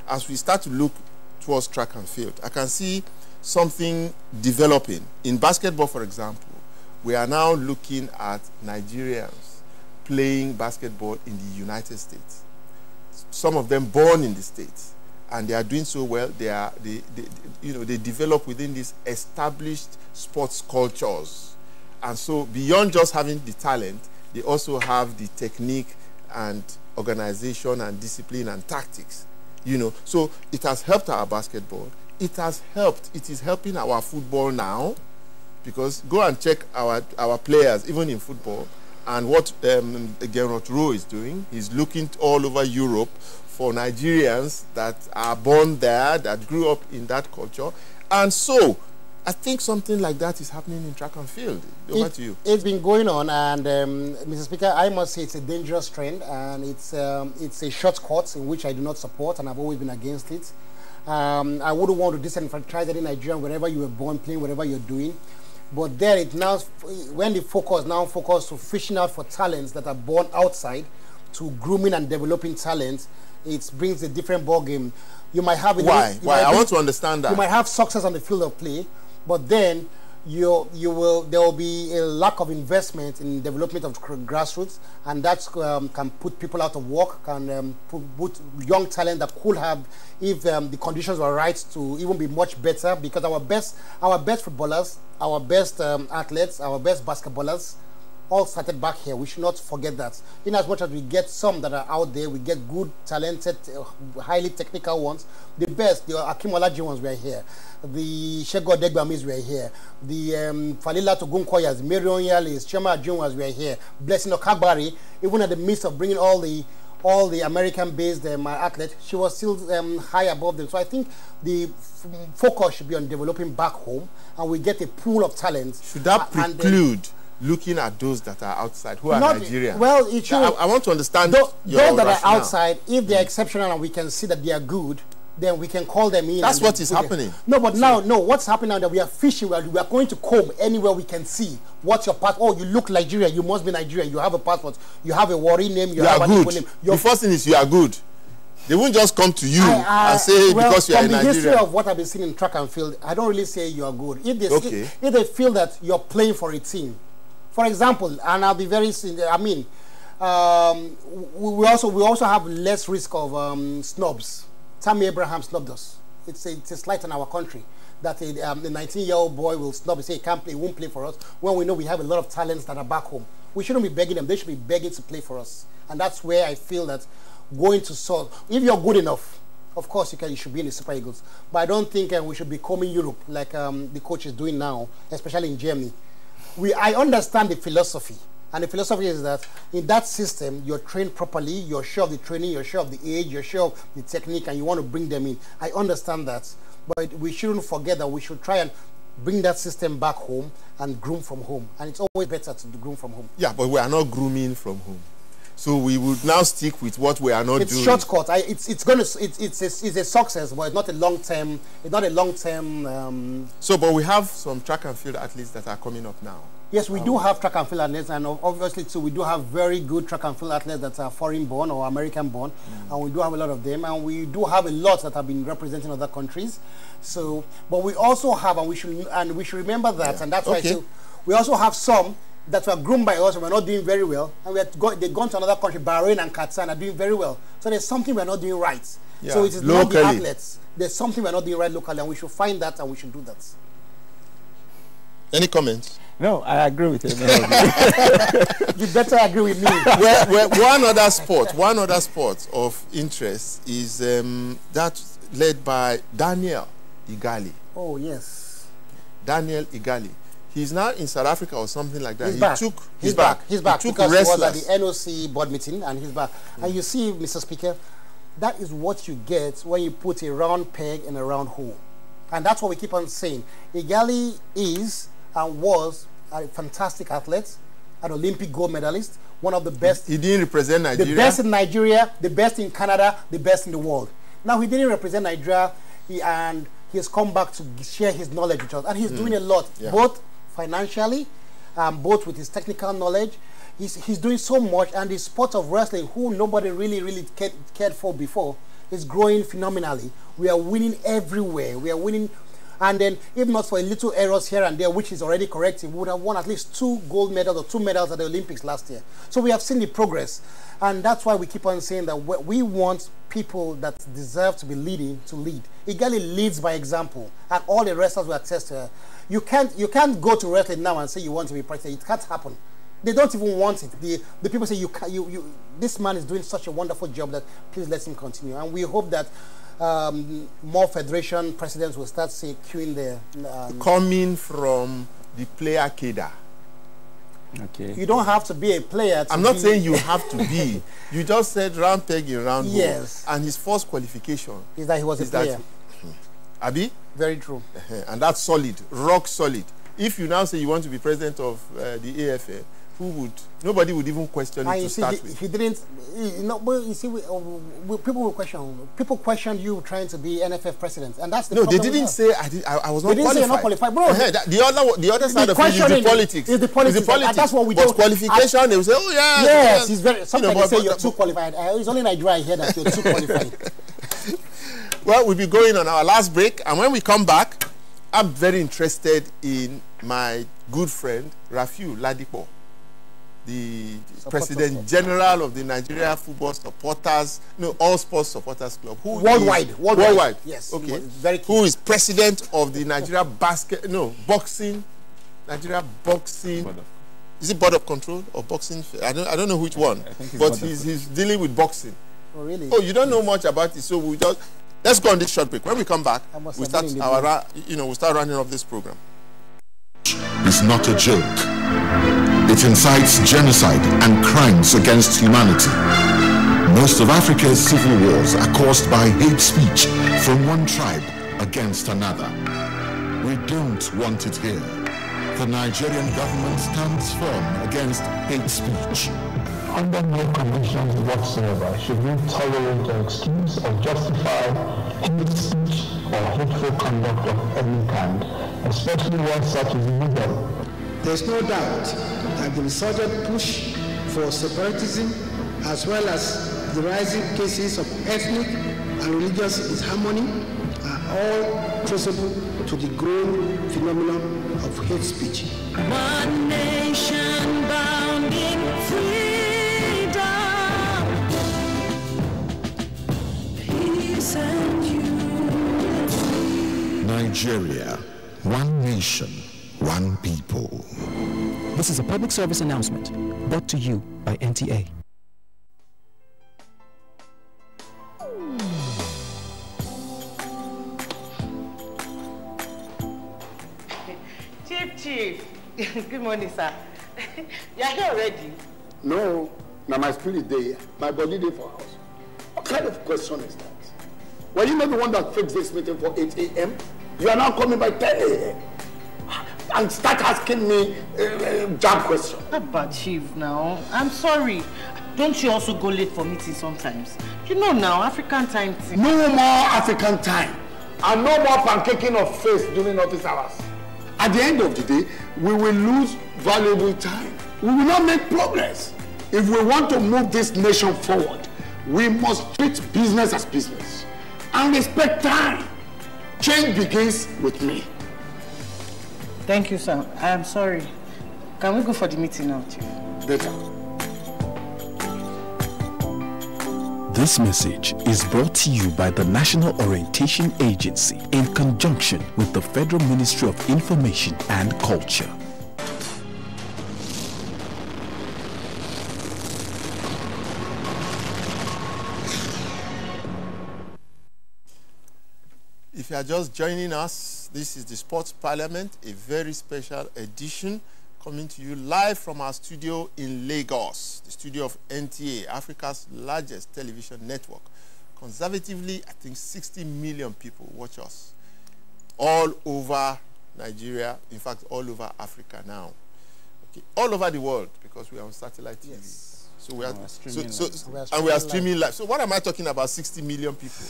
As we start to look towards track and field, I can see something developing. In basketball, for example, we are now looking at Nigerians playing basketball in the United States. Some of them born in the States, and they are doing so well. They develop within these established sports cultures. And so beyond just having the talent, they also have the technique and organization and discipline and tactics. So it has helped our basketball. It is helping our football now, because go and check our players, even in football, and what Gerard Rowe is doing. He's looking all over Europe for Nigerians that are born there, that grew up in that culture. And so I think something like that is happening in track and field. Over to you. It's been going on, and Mr. Speaker, I must say it's a dangerous trend, and it's a shortcut in which I do not support, and I've always been against it. I wouldn't want to disenfranchise any Nigerian wherever you were born, playing whatever you're doing. But there it now, when the focus to fishing out for talents that are born outside, to grooming and developing talents, it brings a different ball game. You might have why? I want to understand that. You might have success on the field of play, but then there will be a lack of investment in development of grassroots, and that can put people out of work, can put young talent that could have, if the conditions were right, to even be much better, because our best footballers, our best athletes, our best basketballers all started back here. We should not forget that. In as much as we get some that are out there, we get good, talented, highly technical ones. The best, the Akim Olaji ones were here. The Shego Degbamis were here. The Falila Togunkoyas, Marion Yalis, Chema Ajumas were here. Blessing Okagbari, even in the midst of bringing all the American-based athletes, she was still high above them. So I think the focus should be on developing back home, and we get a pool of talent. Should that preclude looking at those that are outside, who are Nigerian? Well, it should. I want to understand those that are outside, if they're exceptional and we can see that they are good, then we can call them in. That's what is happening. No, but now, what's happening now that we are fishing, we are going to comb anywhere we can see. What's your passport? Oh, you look Nigerian, you must be Nigerian, you have a passport, you have a Wari name, you have a good name. The first thing is you are good. They won't just come to you and say, because you are in Nigeria. From the history of what I've been seeing in track and field, I don't really say you are good. If they feel that you're playing for a team, for example, and I'll be very, we also have less risk of snubs. Tammy Abraham snubbed us. It's a slight in our country that a 19-year-old boy will snub and say he can't play, he won't play for us, when we know we have a lot of talents that are back home. We shouldn't be begging them. They should be begging to play for us. And that's where I feel that going to solve, if you're good enough, of course you should be in the Super Eagles. But I don't think we should be combing Europe like the coach is doing now, especially in Germany. I understand the philosophy, and the philosophy is that in that system you're trained properly, you're sure of the training, you're sure of the age, you're sure of the technique, and you want to bring them in. I understand that, but we shouldn't forget that we should try and bring that system back home and groom from home, and it's always better to groom from home. Yeah, but we are not grooming from home, so we would now stick with what we are not doing. It's shortcut. It's a success, but it's not a long term. It's not a long term. So, but we have some track and field athletes that are coming up now. Yes, we do have track and field athletes, and obviously too, we do have very good track and field athletes that are foreign born or American born, and we do have a lot of them, and we do have a lot that have been representing other countries. So, but we also have, and we should remember that, and that's why we also have some that were groomed by us and we're not doing very well, and they've gone to another country, Bahrain and Qatar, and are doing very well. So there's something we're not doing right. Yeah. So it is not the athletes. There's something we're not doing right locally, and we should find that, and we should do that. Any comments? No, I agree with you. You better agree with me. One other sport of interest is that led by Daniel Igali. Oh, yes. Daniel Igali. He's now in South Africa or something like that. He's back. He's back. He's back because he was at the NOC board meeting and he's back. And you see, Mr. Speaker, that is what you get when you put a round peg in a round hole. And that's what we keep on saying. Igali is and was a fantastic athlete, an Olympic gold medalist, one of the best. He didn't represent Nigeria? The best in Nigeria, the best in Canada, the best in the world. Now, he didn't represent Nigeria, and he has come back to share his knowledge with us. And he's doing a lot, both financially, both with his technical knowledge. He's doing so much, and the sport of wrestling, who nobody really cared for before, is growing phenomenally. We are winning everywhere. We are winning. And then, if not for a little errors here and there, which is already corrected, we would have won at least 2 gold medals or 2 medals at the Olympics last year. So we have seen the progress. And that's why we keep on saying that we want people that deserve to be leading to lead. Igali leads by example. And all the wrestlers will attest to her. You can't go to wrestling now and say you want to be president. It can't happen. They don't even want it. The people say, this man is doing such a wonderful job that please let him continue. And we hope that more federation presidents will start queuing there. Coming from the player cadre. Okay. You don't have to be a player. I'm not saying you have to be. You just said round peg in round hole. Yes. And his first qualification is that he was a player. Abi? Very true. And that's solid, rock solid. If you now say you want to be president of the AFA, nobody would even question it to start with. He didn't, well, you see, people question you trying to be NFF president, and that's the problem. No, they didn't say I was not qualified. They didn't say you're not qualified, bro. The other side of it is the politics. Is the politics. And that's what we do. But qualification, they will say, oh yeah. Yes, he's very. Sometimes they say you're too qualified. It's only Nigeria here that you're too qualified. Well, we'll be going on our last break, and when we come back, I'm very interested in my good friend Rafiu Ladipo, the President General of the Nigeria Football Supporters, All Sports Supporters Club. Worldwide. Yes. Okay. Very key. Who is President of the Nigeria Boxing. Is it Board of Control or Boxing? I don't know which one. But he's dealing with boxing. Oh, really? Oh, you don't know much about it, so let's go on this short break. When we come back, we'll start running off this program. It's not a joke. It incites genocide and crimes against humanity. Most of Africa's civil wars are caused by hate speech from one tribe against another. We don't want it here. The Nigerian government stands firm against hate speech. Under no conditions whatsoever should we tolerate or excuse or justify hate speech or hateful conduct of any kind, especially one such as illegal. There is no doubt that the resurgent push for separatism, as well as the rising cases of ethnic and religious disharmony, are all traceable to the growing phenomenon of hate speech. One nation bound in freedom, peace and unity. Nigeria, one nation, one people. This is a public service announcement brought to you by NTA. Chief. Good morning, sir. You are here already? No. Now my spirit there. My body there for house. What kind of question is that? Were you not the one that fixed this meeting for 8 a.m.? You are now coming by 10 a.m. and start asking me job questions. But Chief, now, I'm sorry. Don't you also go late for meetings sometimes? You know now, African time. No more African time. And no more pancaking of face during office hours. At the end of the day, we will lose valuable time. We will not make progress. If we want to move this nation forward, we must treat business as business and respect time. Change begins with me. Thank you, sir. I am sorry. Can we go for the meeting now, Chief? Better. This message is brought to you by the National Orientation Agency in conjunction with the Federal Ministry of Information and Culture. If you are just joining us, this is the Sports Parliament, a very special edition coming to you live from our studio in Lagos, the studio of NTA, Africa's largest television network. Conservatively, I think 60 million people watch us all over Nigeria, in fact, all over Africa now. Okay, all over the world, because we are on satellite TV. Yes. So we are streaming live. So what am I talking about? 60 million people.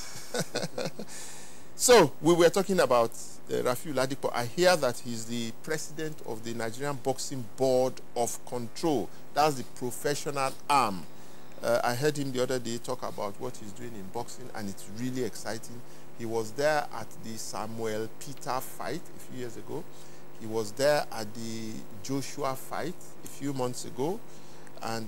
So we were talking about Rafiu Ladipo. I hear that he's the president of the Nigerian Boxing Board of Control. That's the professional arm. I heard him the other day talk about what he's doing in boxing, and it's really exciting. He was there at the Samuel Peter fight a few years ago. He was there at the Joshua fight a few months ago, and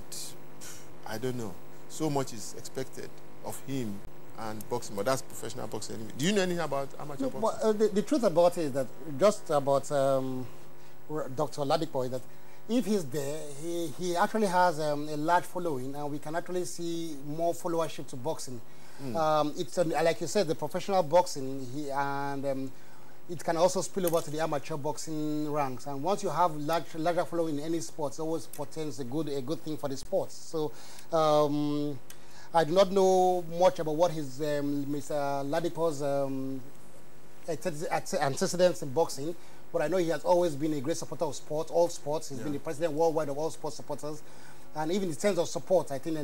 I don't know. So much is expected of him and boxing, but that's professional boxing anyway. Do you know anything about amateur boxing? Well, the truth about it is that just about Dr. Ladipo is that if he's there, he actually has a large following, and we can actually see more followership to boxing. It's like you said, the professional boxing, it can also spill over to the amateur boxing ranks. And once you have larger following in any sport, it always portends a good thing for the sports. So I do not know much about what his Mr. Ladipo's antecedents in boxing, but I know he has always been a great supporter of sport, all sports. He's been the president worldwide of all sports supporters. And even in terms of support, I think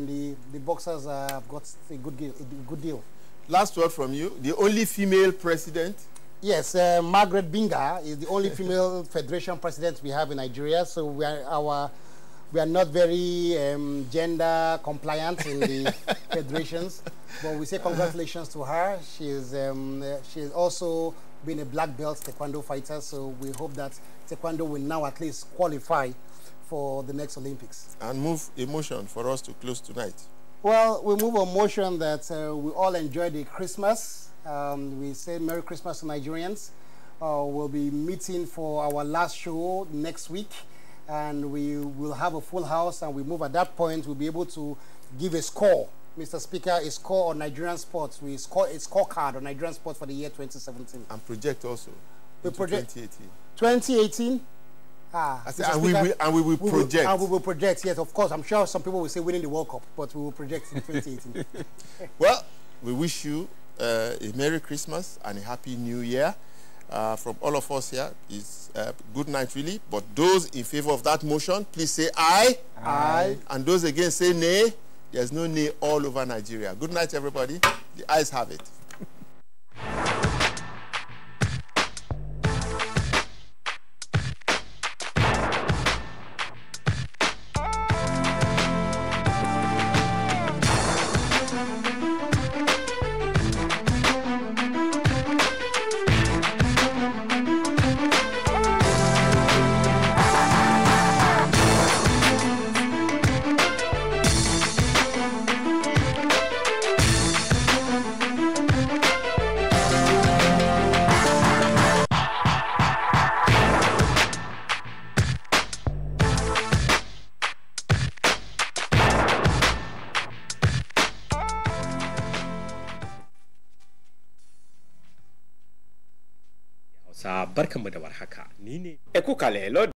the boxers have got a good deal. Last word from you. The only female president? Yes, Margaret Binga is the only female federation president we have in Nigeria. So we are not very gender compliant in the federations, but we say congratulations to her. She's also been a black belt taekwondo fighter, so we hope that taekwondo will now at least qualify for the next Olympics. And move a motion for us to close tonight. Well, we move a motion that we all enjoy the Christmas. We say Merry Christmas to Nigerians. We'll be meeting for our last show next week, and we will have a full house, and we move at that point. We'll be able to give a score, Mr. Speaker, a score on Nigerian sports. We score a scorecard on Nigerian sports for the year 2017. And project also. We project 2018. 2018. And we will project. And we will project, yes, of course. I'm sure some people will say winning the World Cup, but we will project in 2018. Well, we wish you a Merry Christmas and a Happy New Year. From all of us here, it's good night, really. But those in favor of that motion, please say aye. Aye. And those against say nay. There's no nay all over Nigeria. Good night, everybody. The ayes have it. Barkanmu da warhaka. Ni ne Ekuka Lelo